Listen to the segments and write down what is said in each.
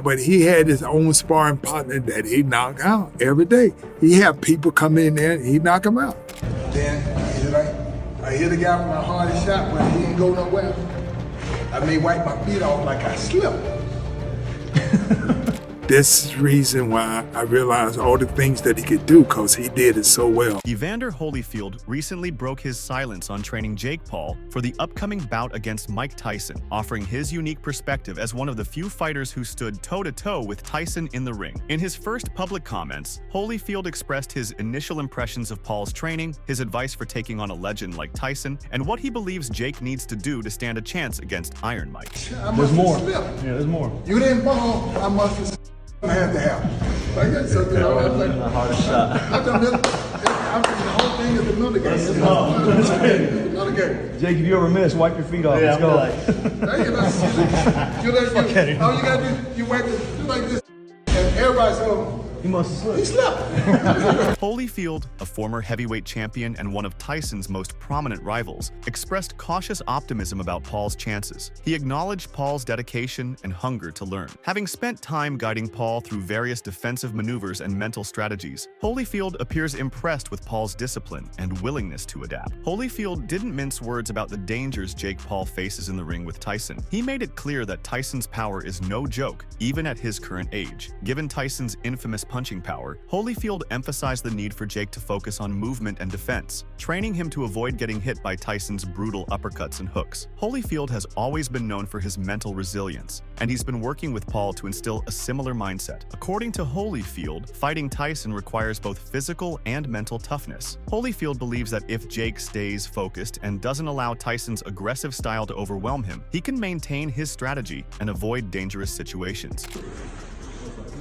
But he had his own sparring partner that he knocked out every day. He had people come in there and he knock them out. Then he's like, I hit the guy with my hardest shot, but he didn't go nowhere. I may wipe my feet off like I slipped. This is the reason why I realized all the things that he could do, because he did it so well. Evander Holyfield recently broke his silence on training Jake Paul for the upcoming bout against Mike Tyson, offering his unique perspective as one of the few fighters who stood toe-to-toe with Tyson in the ring. In his first public comments, Holyfield expressed his initial impressions of Paul's training, his advice for taking on a legend like Tyson, and what he believes Jake needs to do to stand a chance against Iron Mike. There's more. Yeah, there's more. You didn't fall, I must have. I had to have. Like that's something. The hardest shot. I done this. The whole thing is another game. It's another game. Jake, if you ever miss, wipe your feet off. Let's go. All you gotta do, you wipe it, do like this, and everybody's home. He must have slipped. He slept. Holyfield, a former heavyweight champion and one of Tyson's most prominent rivals, expressed cautious optimism about Paul's chances. He acknowledged Paul's dedication and hunger to learn. Having spent time guiding Paul through various defensive maneuvers and mental strategies, Holyfield appears impressed with Paul's discipline and willingness to adapt. Holyfield didn't mince words about the dangers Jake Paul faces in the ring with Tyson. He made it clear that Tyson's power is no joke, even at his current age. Given Tyson's infamous punching power, Holyfield emphasized the need for Jake to focus on movement and defense, training him to avoid getting hit by Tyson's brutal uppercuts and hooks. Holyfield has always been known for his mental resilience, and he's been working with Paul to instill a similar mindset. According to Holyfield, fighting Tyson requires both physical and mental toughness. Holyfield believes that if Jake stays focused and doesn't allow Tyson's aggressive style to overwhelm him, he can maintain his strategy and avoid dangerous situations.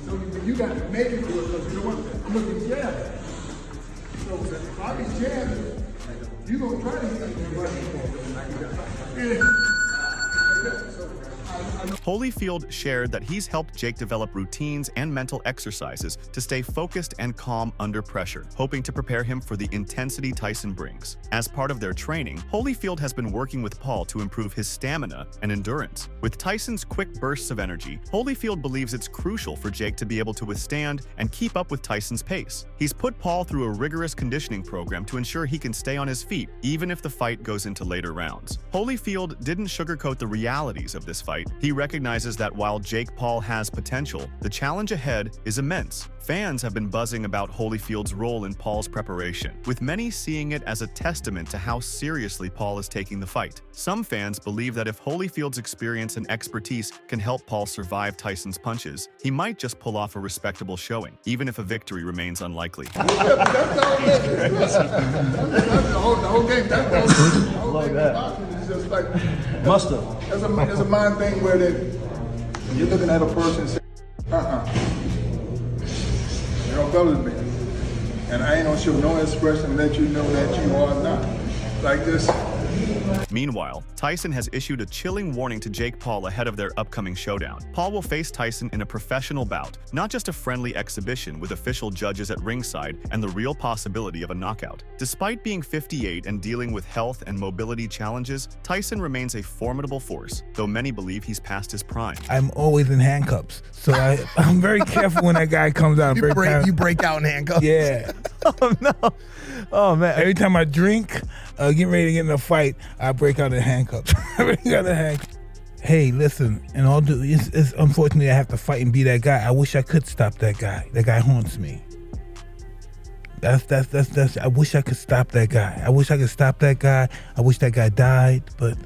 So you got to make it to it because you know what? I'm looking jabbing. So if I be jabbing, you're going to try to hit me. Holyfield shared that he's helped Jake develop routines and mental exercises to stay focused and calm under pressure, hoping to prepare him for the intensity Tyson brings. As part of their training, Holyfield has been working with Paul to improve his stamina and endurance. With Tyson's quick bursts of energy, Holyfield believes it's crucial for Jake to be able to withstand and keep up with Tyson's pace. He's put Paul through a rigorous conditioning program to ensure he can stay on his feet even if the fight goes into later rounds. Holyfield didn't sugarcoat the realities of this fight. He recognizes that while Jake Paul has potential, the challenge ahead is immense. Fans have been buzzing about Holyfield's role in Paul's preparation, with many seeing it as a testament to how seriously Paul is taking the fight. Some fans believe that if Holyfield's experience and expertise can help Paul survive Tyson's punches, he might just pull off a respectable showing, even if a victory remains unlikely. That's the whole game. That's the whole game. It's just like, Must have. There's a mind thing where you're looking at a person and say, you don't go to me. And I ain't gonna show no expression let you know that you are not. Like this. Meanwhile, Tyson has issued a chilling warning to Jake Paul ahead of their upcoming showdown. Paul will face Tyson in a professional bout, not just a friendly exhibition with official judges at ringside and the real possibility of a knockout. Despite being 58 and dealing with health and mobility challenges, Tyson remains a formidable force, though many believe he's past his prime. I'm always in handcuffs, so I'm very careful when that guy comes out. You break out in handcuffs? Yeah. Oh, no. Oh, man. Every time I drink, get ready to get in a fight, I break out in handcuffs. I break out in handcuffs. Hey, listen, and it's unfortunately I have to fight and be that guy. I wish I could stop that guy. That guy haunts me. That's I wish I could stop that guy. I wish I could stop that guy. I wish that guy died, but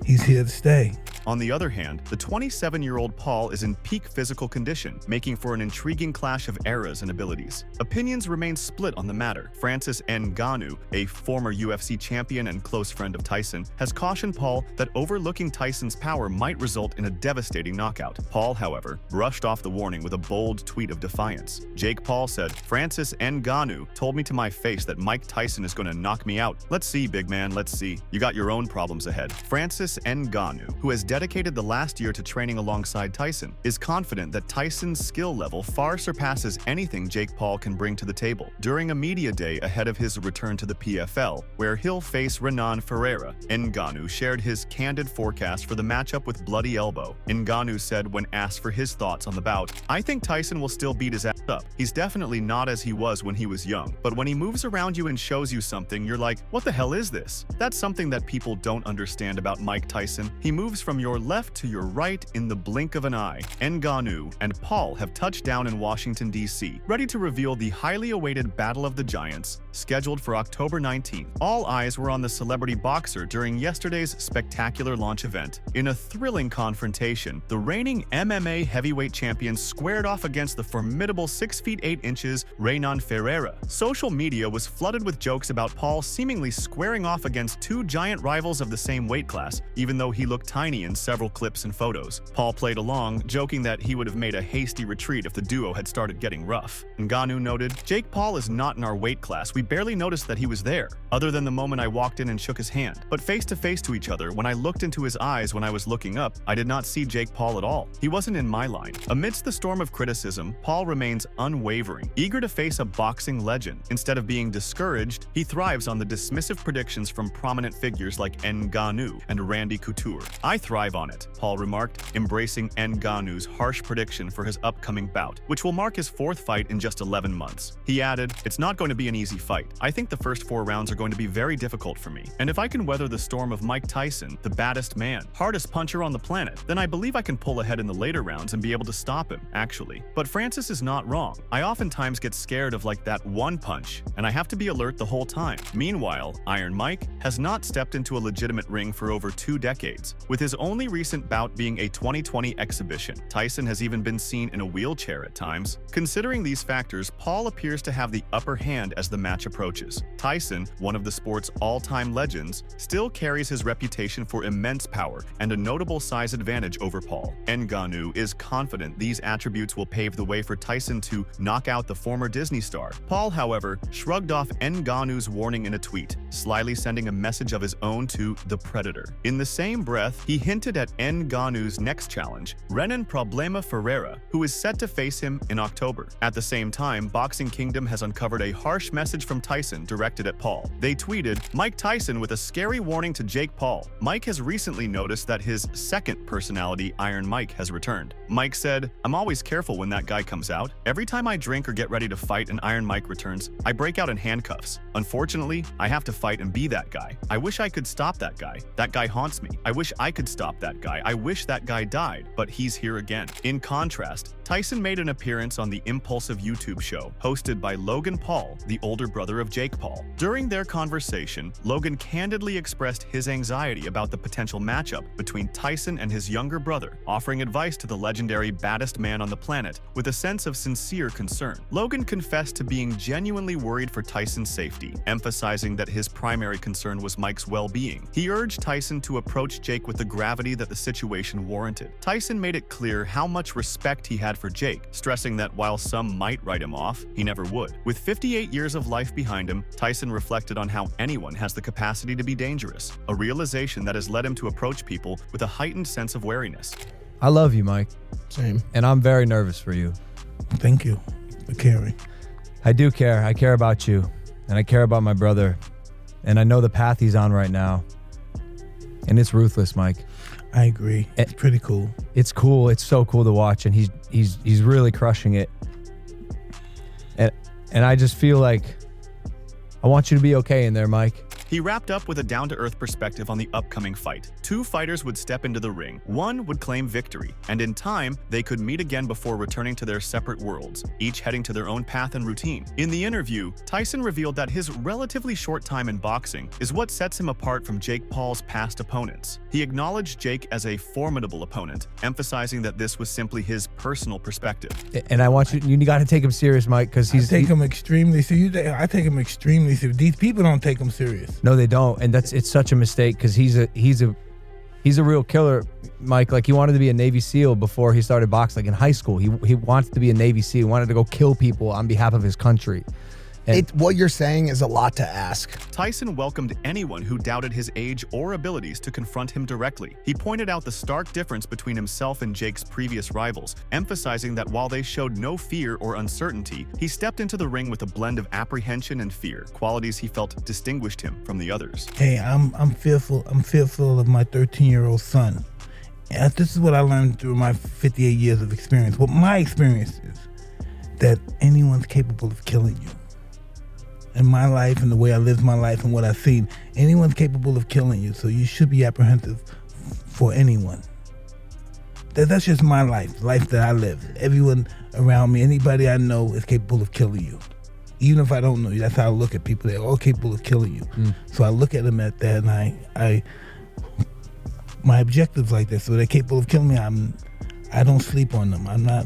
he's here to stay. On the other hand, the 27-year-old Paul is in peak physical condition, making for an intriguing clash of eras and abilities. Opinions remain split on the matter. Francis Ngannou, a former UFC champion and close friend of Tyson, has cautioned Paul that overlooking Tyson's power might result in a devastating knockout. Paul, however, brushed off the warning with a bold tweet of defiance. Jake Paul said, "Francis Ngannou told me to my face that Mike Tyson is going to knock me out. Let's see, big man, let's see. You got your own problems ahead." Francis Ngannou, who has dedicated the last year to training alongside Tyson, is confident that Tyson's skill level far surpasses anything Jake Paul can bring to the table. During a media day ahead of his return to the PFL, where he'll face Renan Ferreira, Ngannou shared his candid forecast for the matchup with Bloody Elbow. Ngannou said when asked for his thoughts on the bout, "I think Tyson will still beat his ass up. He's definitely not as he was when he was young, but when he moves around you and shows you something, you're like, what the hell is this?" That's something that people don't understand about Mike Tyson. He moves from your left to your right in the blink of an eye. Ngannou and Paul have touched down in Washington, D.C., ready to reveal the highly awaited Battle of the Giants, scheduled for October 19th. All eyes were on the celebrity boxer during yesterday's spectacular launch event. In a thrilling confrontation, the reigning MMA heavyweight champion squared off against the formidable 6 feet 8 inches Renan Ferreira. Social media was flooded with jokes about Paul seemingly squaring off against two giant rivals of the same weight class, even though he looked tiny in several clips and photos. Paul played along, joking that he would have made a hasty retreat if the duo had started getting rough. Ngannou noted, "Jake Paul is not in our weight class. We barely noticed that he was there, other than the moment I walked in and shook his hand. But face to face to each other, when I looked into his eyes when I was looking up, I did not see Jake Paul at all. He wasn't in my line." Amidst the storm of criticism, Paul remains unwavering, eager to face a boxing legend. Instead of being discouraged, he thrives on the dismissive predictions from prominent figures like Ngannou and Randy Couture. "I thrive on it," Paul remarked, embracing Ngannou's harsh prediction for his upcoming bout, which will mark his 4th fight in just 11 months. He added, "It's not going to be an easy fight. I think the first 4 rounds are going to be very difficult for me. And if I can weather the storm of Mike Tyson, the baddest man, hardest puncher on the planet, then I believe I can pull ahead in the later rounds and be able to stop him, actually. But Francis is not wrong. I oftentimes get scared of like that one punch, and I have to be alert the whole time." Meanwhile, Iron Mike has not stepped into a legitimate ring for over 2 decades, with his only recent bout being a 2020 exhibition. Tyson has even been seen in a wheelchair at times. Considering these factors, Paul appears to have the upper hand as the match approaches. Tyson, one of the sport's all-time legends, still carries his reputation for immense power and a notable size advantage over Paul. Ngannou is confident these attributes will pave the way for Tyson to knock out the former Disney star. Paul, however, shrugged off Ngannou's warning in a tweet, slyly sending a message of his own to the Predator. In the same breath, he hinted at Ngannou's next challenge, Renan Problema Ferreira, who is set to face him in October. At the same time, Boxing Kingdom has uncovered a harsh message from Tyson directed at Paul. They tweeted, "Mike Tyson with a scary warning to Jake Paul. Mike has recently noticed that his second personality, Iron Mike, has returned. Mike said, I'm always careful when that guy comes out. Every time I drink or get ready to fight and Iron Mike returns, I break out in handcuffs. Unfortunately, I have to fight and be that guy. I wish I could stop that guy. That guy haunts me. I wish I could stop that guy. I wish that guy died, but he's here again." In contrast, Tyson made an appearance on the Impulsive YouTube show, hosted by Logan Paul, the older brother of Jake Paul. During their conversation, Logan candidly expressed his anxiety about the potential matchup between Tyson and his younger brother, offering advice to the legendary baddest man on the planet with a sense of sincere concern. Logan confessed to being genuinely worried for Tyson's safety, emphasizing that his primary concern was Mike's well-being. He urged Tyson to approach Jake with the gravity that the situation warranted. Tyson made it clear how much respect he had for Jake, stressing that while some might write him off, he never would. With 58 years of life behind him, Tyson reflected on how anyone has the capacity to be dangerous, a realization that has led him to approach people with a heightened sense of wariness. I love you, Mike. Same. And I'm very nervous for you. Thank you for caring. I do care. I care about you. And I care about my brother. And I know the path he's on right now. And it's ruthless, Mike. I agree. It's pretty cool. It's cool. It's so cool to watch. And he's really crushing it. And I just feel like I want you to be okay in there, Mike. He wrapped up with a down-to-earth perspective on the upcoming fight. 2 fighters would step into the ring. One would claim victory, and in time, they could meet again before returning to their separate worlds, each heading to their own path and routine. In the interview, Tyson revealed that his relatively short time in boxing is what sets him apart from Jake Paul's past opponents. He acknowledged Jake as a formidable opponent, emphasizing that this was simply his personal perspective. And I want you got to take him serious, Mike, because I take him extremely serious. I take him extremely serious. These people don't take him serious. No, they don't, and it's such a mistake because he's a real killer, Mike. Like, he wanted to be a Navy SEAL before he started boxing. Like in high school, he wanted to be a Navy SEAL. He wanted to go kill people on behalf of his country. What you're saying is a lot to ask. Tyson welcomed anyone who doubted his age or abilities to confront him directly. He pointed out the stark difference between himself and Jake's previous rivals, emphasizing that while they showed no fear or uncertainty, he stepped into the ring with a blend of apprehension and fear, qualities he felt distinguished him from the others. Hey, I'm fearful. I'm fearful of my 13-year-old son. And this is what I learned through my 58 years of experience. What my experience is, that anyone's capable of killing you. In my life and the way I lived my life and what I've seen, anyone's capable of killing you. So you should be apprehensive for anyone. That's just my life that I live. Everyone around me, anybody I know is capable of killing you. Even if I don't know you, that's how I look at people. They're all capable of killing you. So I look at them at that, and my objectives like that. So they're capable of killing me. I don't sleep on them. I'm not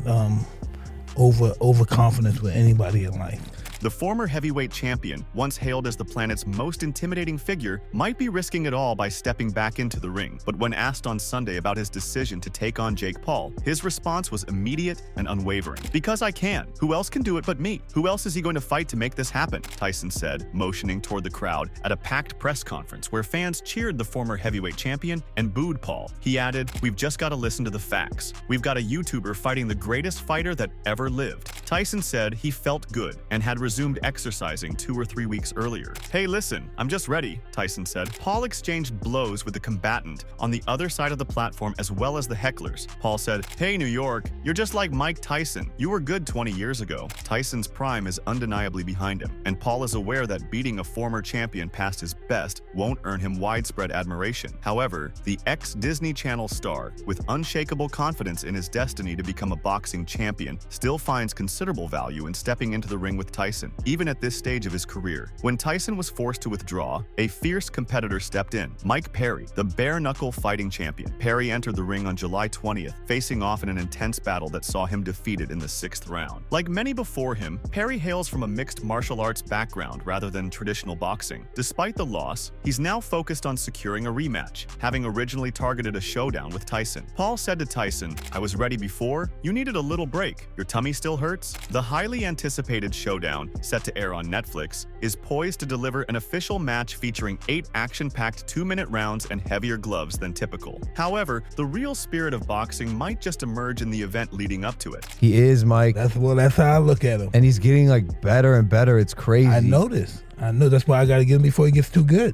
overconfident with anybody in life. The former heavyweight champion, once hailed as the planet's most intimidating figure, might be risking it all by stepping back into the ring. But when asked on Sunday about his decision to take on Jake Paul, his response was immediate and unwavering. "Because I can. Who else can do it but me? Who else is he going to fight to make this happen?" Tyson said, motioning toward the crowd at a packed press conference where fans cheered the former heavyweight champion and booed Paul. He added, "We've just got to listen to the facts. We've got a YouTuber fighting the greatest fighter that ever lived." Tyson said he felt good and had resumed exercising 2 or 3 weeks earlier. "Hey, listen, I'm just ready," Tyson said. Paul exchanged blows with the combatant on the other side of the platform as well as the hecklers. Paul said, "Hey, New York, you're just like Mike Tyson. You were good 20 years ago." Tyson's prime is undeniably behind him, and Paul is aware that beating a former champion past his best won't earn him widespread admiration. However, the ex-Disney Channel star, with unshakable confidence in his destiny to become a boxing champion, still finds considerable value in stepping into the ring with Tyson, even at this stage of his career. When Tyson was forced to withdraw, a fierce competitor stepped in, Mike Perry, the bare-knuckle fighting champion. Perry entered the ring on July 20th, facing off in an intense battle that saw him defeated in the 6th round. Like many before him, Perry hails from a mixed martial arts background rather than traditional boxing. Despite the loss, he's now focused on securing a rematch, having originally targeted a showdown with Tyson. Paul said to Tyson, "I was ready before. You needed a little break. Your tummy still hurts?" The highly anticipated showdown, set to air on Netflix, is poised to deliver an official match featuring 8 action-packed 2-minute rounds and heavier gloves than typical. However, the real spirit of boxing might just emerge in the event leading up to it. He is, Mike. That's how I look at him. And he's getting like better and better. It's crazy. I know this. I know that's why I got to get him before he gets too good.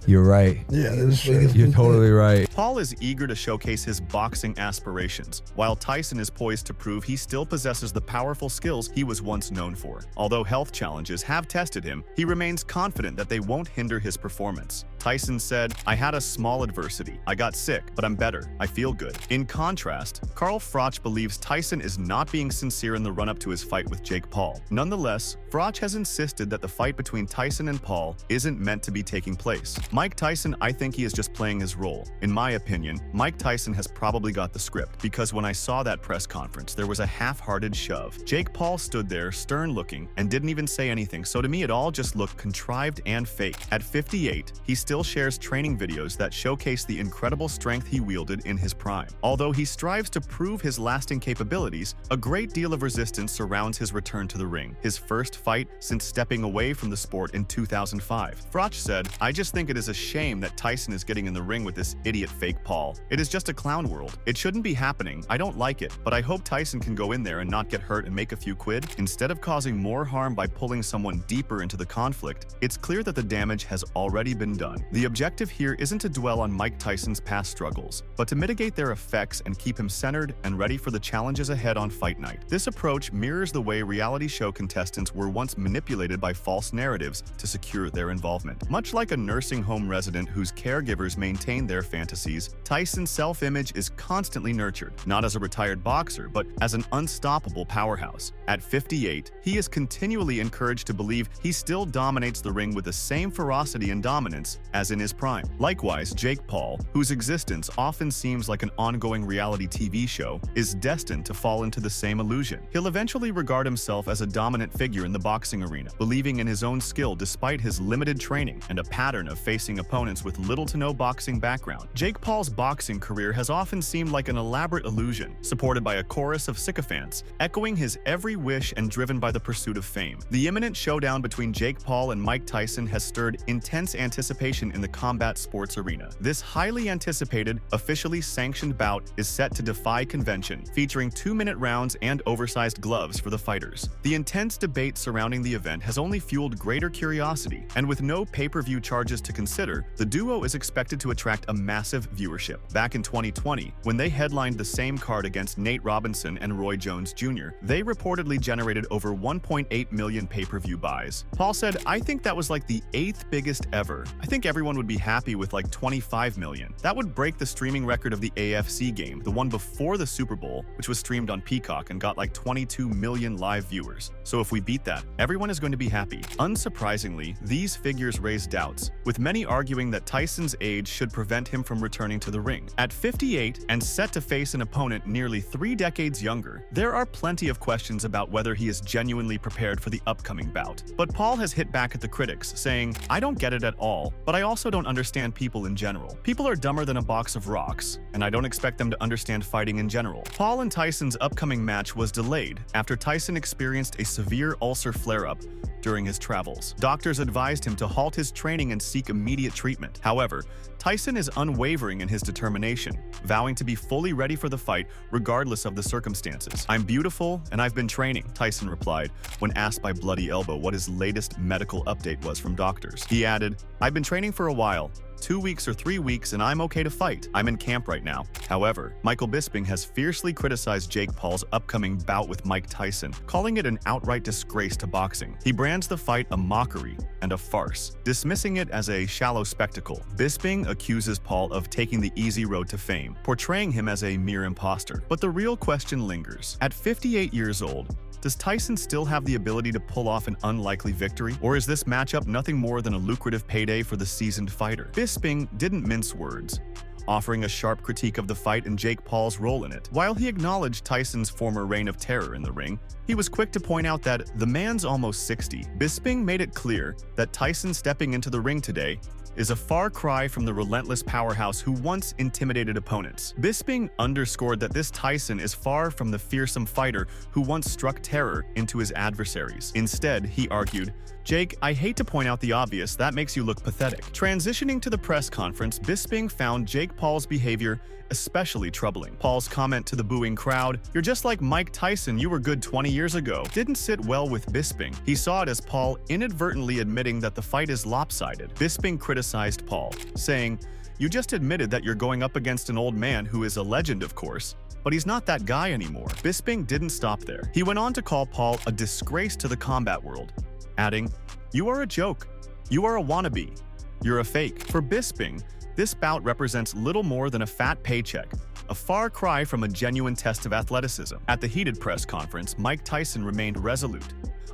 You're right. Yeah, that's true. You're totally right. Paul is eager to showcase his boxing aspirations, while Tyson is poised to prove he still possesses the powerful skills he was once known for. Although health challenges have tested him, he remains confident that they won't hinder his performance. Tyson said, "I had a small adversity. I got sick, but I'm better. I feel good." In contrast, Carl Froch believes Tyson is not being sincere in the run-up to his fight with Jake Paul. Nonetheless, Froch has insisted that the fight between Tyson and Paul isn't meant to be taking place. Mike Tyson, I think he is just playing his role. In my opinion, Mike Tyson has probably got the script, because when I saw that press conference, there was a half-hearted shove. Jake Paul stood there, stern-looking, and didn't even say anything, so to me it all just looked contrived and fake. At 58, he still shares training videos that showcase the incredible strength he wielded in his prime. Although he strives to prove his lasting capabilities, a great deal of resistance surrounds his return to the ring, his first fight since stepping away from the sport in 2005. Froch said, "I just think it is a shame that Tyson is getting in the ring with this idiot fake Paul. It is just a clown world. It shouldn't be happening. I don't like it, but I hope Tyson can go in there and not get hurt and make a few quid. Instead of causing more harm by pulling someone deeper into the conflict, it's clear that the damage has already been done." The objective here isn't to dwell on Mike Tyson's past struggles, but to mitigate their effects and keep him centered and ready for the challenges ahead on fight night. This approach mirrors the way reality show contestants were once manipulated by false narratives to secure their involvement. Much like a nursing home resident whose caregivers maintain their fantasies, Tyson's self-image is constantly nurtured, not as a retired boxer, but as an unstoppable powerhouse. At 58, he is continually encouraged to believe he still dominates the ring with the same ferocity and dominance as in his prime. Likewise, Jake Paul, whose existence often seems like an ongoing reality TV show, is destined to fall into the same illusion. He'll eventually regard himself as a dominant figure in the boxing arena, believing in his own skill despite his limited training and a pattern of facing opponents with little to no boxing background. Jake Paul's boxing career has often seemed like an elaborate illusion, supported by a chorus of sycophants, echoing his every wish and driven by the pursuit of fame. The imminent showdown between Jake Paul and Mike Tyson has stirred intense anticipation in the combat sports arena. This highly anticipated, officially sanctioned bout is set to defy convention, featuring 2-minute rounds and oversized gloves for the fighters. The intense debate surrounding the event has only fueled greater curiosity, and with no pay-per-view charges to consider, the duo is expected to attract a massive viewership. Back in 2020, when they headlined the same card against Nate Robinson and Roy Jones Jr., they reportedly generated over 1.8 million pay-per-view buys. Paul said, "I think that was like the 8th biggest ever. I think everyone would be happy with like 25 million. That would break the streaming record of the AFC game, the one before the Super Bowl, which was streamed on Peacock and got like 22 million live viewers. So if we beat that, everyone is going to be happy." Unsurprisingly, these figures raise doubts, with many arguing that Tyson's age should prevent him from returning to the ring. At 58 and set to face an opponent nearly 3 decades younger, there are plenty of questions about whether he is genuinely prepared for the upcoming bout. But Paul has hit back at the critics, saying, "I don't get it at all, but I also don't understand people in general. People are dumber than a box of rocks, and I don't expect them to understand fighting in general." Paul and Tyson's upcoming match was delayed after Tyson experienced a severe ulcer flare-up during his travels. Doctors advised him to halt his training and seek immediate treatment. However, Tyson is unwavering in his determination, vowing to be fully ready for the fight regardless of the circumstances. "I'm beautiful and I've been training," Tyson replied when asked by Bloody Elbow what his latest medical update was from doctors. He added, "I've been training for a while. 2 weeks or 3 weeks and I'm okay to fight. I'm in camp right now." However, Michael Bisping has fiercely criticized Jake Paul's upcoming bout with Mike Tyson, calling it an outright disgrace to boxing. He brands the fight a mockery and a farce, dismissing it as a shallow spectacle. Bisping accuses Paul of taking the easy road to fame, portraying him as a mere imposter. But the real question lingers. At 58 years old, does Tyson still have the ability to pull off an unlikely victory? Or is this matchup nothing more than a lucrative payday for the seasoned fighter? Bisping didn't mince words, offering a sharp critique of the fight and Jake Paul's role in it. While he acknowledged Tyson's former reign of terror in the ring, he was quick to point out that the man's almost 60. Bisping made it clear that Tyson stepping into the ring today is a far cry from the relentless powerhouse who once intimidated opponents. Bisping underscored that this Tyson is far from the fearsome fighter who once struck terror into his adversaries. Instead, he argued, "Jake, I hate to point out the obvious, that makes you look pathetic." Transitioning to the press conference, Bisping found Jake Paul's behavior especially troubling. Paul's comment to the booing crowd, "You're just like Mike Tyson, you were good 20 years ago," didn't sit well with Bisping. He saw it as Paul inadvertently admitting that the fight is lopsided. Bisping criticized Paul, saying, "You just admitted that you're going up against an old man who is a legend, of course, but he's not that guy anymore." Bisping didn't stop there. He went on to call Paul a disgrace to the combat world, adding, "You are a joke. You are a wannabe. You're a fake." For Bisping, this bout represents little more than a fat paycheck, a far cry from a genuine test of athleticism. At the heated press conference, Mike Tyson remained resolute,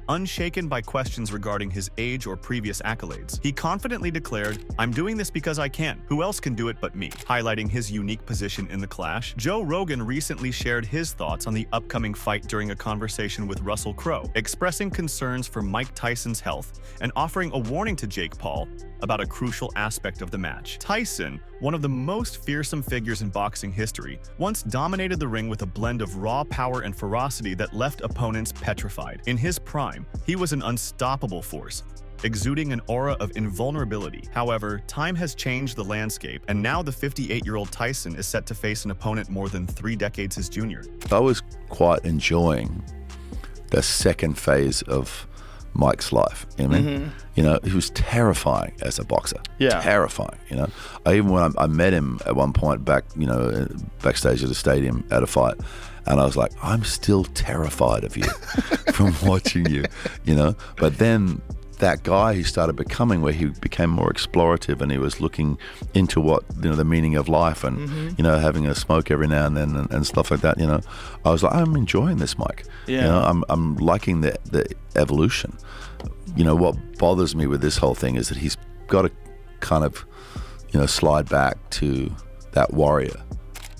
unshaken by questions regarding his age or previous accolades. He confidently declared, "I'm doing this because I can. Who else can do it but me?" highlighting his unique position in the clash. Joe Rogan recently shared his thoughts on the upcoming fight during a conversation with Russell Crowe, expressing concerns for Mike Tyson's health and offering a warning to Jake Paul about a crucial aspect of the match. Tyson, one of the most fearsome figures in boxing history, once dominated the ring with a blend of raw power and ferocity that left opponents petrified. In his prime, he was an unstoppable force, exuding an aura of invulnerability. However, time has changed the landscape, and now the 58-year-old Tyson is set to face an opponent more than 3 decades his junior. I was quite enjoying the second phase of Mike's life. You know what I mean? You know, he was terrifying as a boxer. Yeah. Terrifying, you know. Even when I met him at one point backstage at a stadium at a fight, and I was like, I'm still terrified of you from watching you, you know. But then that guy he started becoming, where he became more explorative and he was looking into what, you know, the meaning of life and, you know, having a smoke every now and then and stuff like that, you know. I was like, I'm enjoying this, Mike. Yeah. You know, I'm liking the evolution. You know, what bothers me with this whole thing is that he's got a kind of, slide back to that warrior.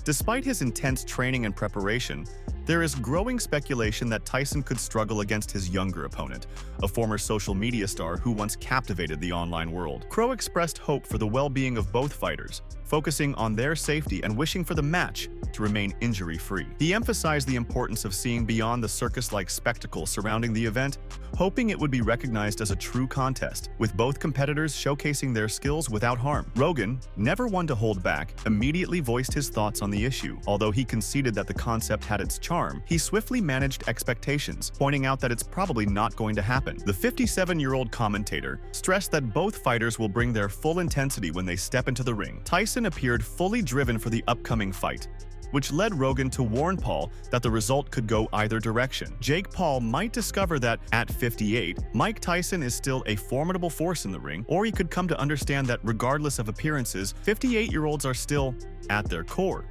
Despite his intense training and preparation, there is growing speculation that Tyson could struggle against his younger opponent, a former social media star who once captivated the online world. Crow expressed hope for the well-being of both fighters, focusing on their safety and wishing for the match to remain injury-free. He emphasized the importance of seeing beyond the circus-like spectacle surrounding the event, hoping it would be recognized as a true contest, with both competitors showcasing their skills without harm. Rogan, never one to hold back, immediately voiced his thoughts on the issue. Although he conceded that the concept had its charm, he swiftly managed expectations, pointing out that it's probably not going to happen. The 57-year-old commentator stressed that both fighters will bring their full intensity when they step into the ring. Tyson appeared fully driven for the upcoming fight, which led Rogan to warn Paul that the result could go either direction. Jake Paul might discover that, at 58, Mike Tyson is still a formidable force in the ring, or he could come to understand that regardless of appearances, 58-year-olds are still, at their core,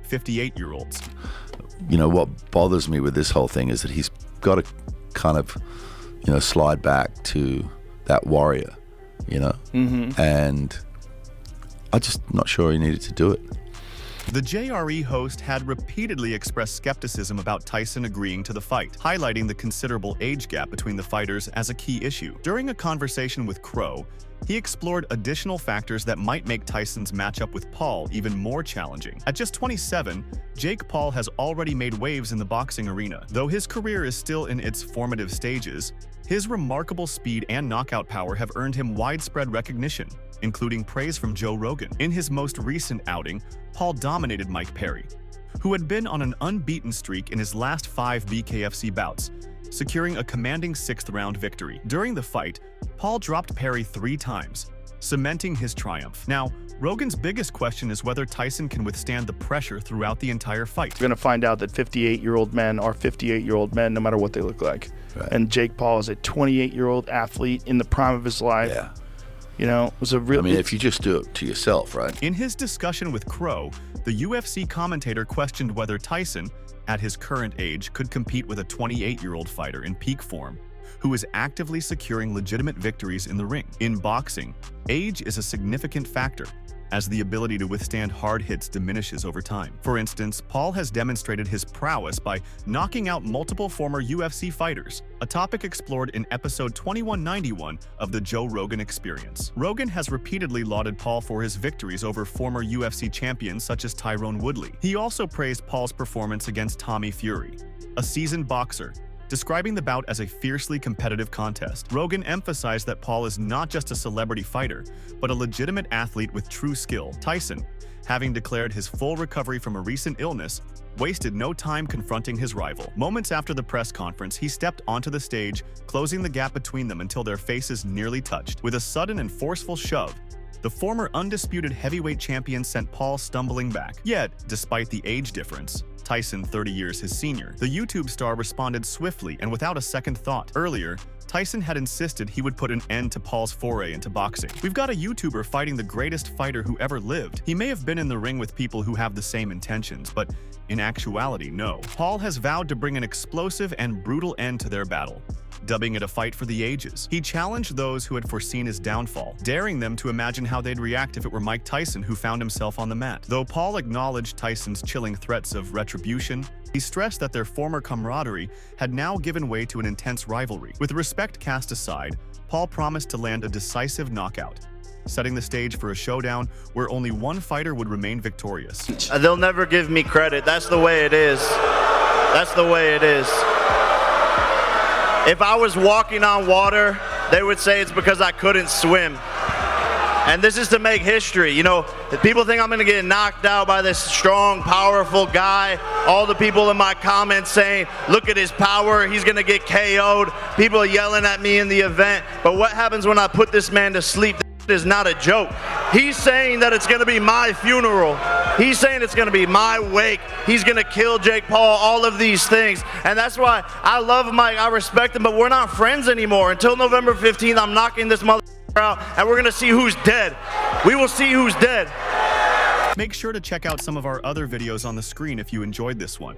58-year-olds. What bothers me with this whole thing is that he's got to kind of, slide back to that warrior, and I'm just not sure he needed to do it. The JRE host had repeatedly expressed skepticism about Tyson agreeing to the fight, highlighting the considerable age gap between the fighters as a key issue. During a conversation with Crow, he explored additional factors that might make Tyson's matchup with Paul even more challenging. At just 27, Jake Paul has already made waves in the boxing arena. Though his career is still in its formative stages, his remarkable speed and knockout power have earned him widespread recognition, including praise from Joe Rogan. In his most recent outing, Paul dominated Mike Perry, who had been on an unbeaten streak in his last 5 BKFC bouts, securing a commanding 6th-round victory. During the fight, Paul dropped Perry 3 times, cementing his triumph. Now, Rogan's biggest question is whether Tyson can withstand the pressure throughout the entire fight. We're going to find out that 58-year-old men are 58-year-old men no matter what they look like. Right. And Jake Paul is a 28-year-old athlete in the prime of his life. Yeah. It was a real... if you just do it to yourself, right? In his discussion with Crow, the UFC commentator questioned whether Tyson, at his current age, could compete with a 28-year-old fighter in peak form, who is actively securing legitimate victories in the ring. In boxing, age is a significant factor, as the ability to withstand hard hits diminishes over time. For instance, Paul has demonstrated his prowess by knocking out multiple former UFC fighters, a topic explored in episode 2191 of the Joe Rogan Experience. Rogan has repeatedly lauded Paul for his victories over former UFC champions such as Tyrone Woodley. He also praised Paul's performance against Tommy Fury, a seasoned boxer, describing the bout as a fiercely competitive contest. Rogan emphasized that Paul is not just a celebrity fighter, but a legitimate athlete with true skill. Tyson, having declared his full recovery from a recent illness, wasted no time confronting his rival. Moments after the press conference, he stepped onto the stage, closing the gap between them until their faces nearly touched. With a sudden and forceful shove, the former undisputed heavyweight champion sent Paul stumbling back. Yet, despite the age difference, Tyson 30 years his senior, the YouTube star responded swiftly and without a second thought. Earlier, Tyson had insisted he would put an end to Paul's foray into boxing. We've got a YouTuber fighting the greatest fighter who ever lived. He may have been in the ring with people who have the same intentions, but in actuality, no. Paul has vowed to bring an explosive and brutal end to their battle, dubbing it a fight for the ages. He challenged those who had foreseen his downfall, daring them to imagine how they'd react if it were Mike Tyson who found himself on the mat. Though Paul acknowledged Tyson's chilling threats of retribution, he stressed that their former camaraderie had now given way to an intense rivalry. With respect cast aside, Paul promised to land a decisive knockout, setting the stage for a showdown where only one fighter would remain victorious. They'll never give me credit. That's the way it is. That's the way it is. If I was walking on water, they would say it's because I couldn't swim. And this is to make history. People think I'm going to get knocked out by this strong, powerful guy. All the people in my comments saying, look at his power, he's going to get KO'd. People are yelling at me in the event. But what happens when I put this man to sleep? This is not a joke. He's saying that it's going to be my funeral. He's saying it's going to be my wake. He's going to kill Jake Paul, all of these things. And that's why I love Mike, I respect him, but we're not friends anymore. Until November 15th, I'm knocking this mother out, and we're going to see who's dead. We will see who's dead. Make sure to check out some of our other videos on the screen if you enjoyed this one.